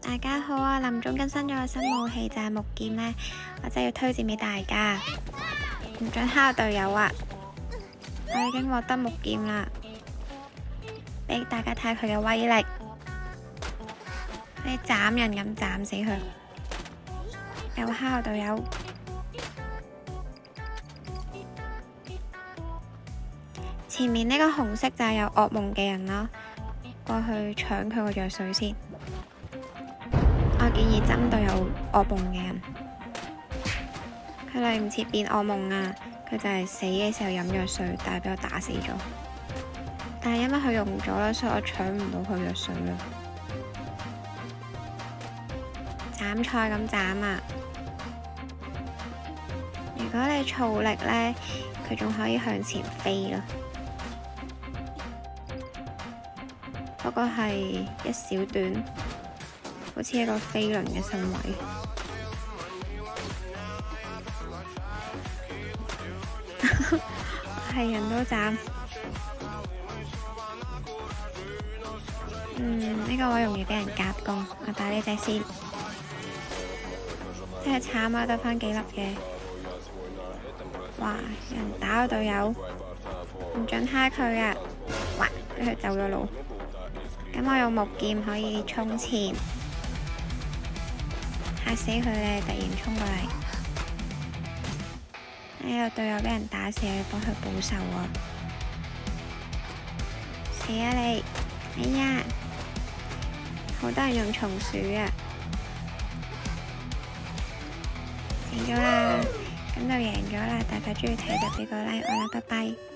大家好啊！臨終更新咗個新武器就係木劍呢，我真係要推薦俾大家。唔准蝦隊友啊！我已經獲得木劍啦，俾大家睇下佢嘅威力。你斬人咁斬死佢，有蝦我隊友。前面呢個紅色就係有噩夢嘅人啦，過去搶佢個藥水先。我建議針對有噩夢嘅人，佢嚟唔切變噩夢啊！佢就係死嘅時候飲藥水，但係俾我打死咗。但係因為佢用咗啦，所以我搶唔到佢藥水啦。斬菜咁斬啊！如果你燥力呢，佢仲可以向前飛咯。不過係一小段，好似一個飛輪嘅身位。係人都斬。呢個位容易俾人夾攻，我打呢隻先。真係慘啊！得返幾粒嘅。哇！有人打我隊友，唔准蝦佢啊！哇！俾佢走咗路。咁我用木劍可以衝前，嚇死佢咧！突然衝過嚟，我隊友俾人打死，要幫佢報仇啊！死啊你！哎呀，好多人用松鼠啊！死咗啦！咁就贏咗啦！大家鍾意睇就俾個 like 我啦，拜拜。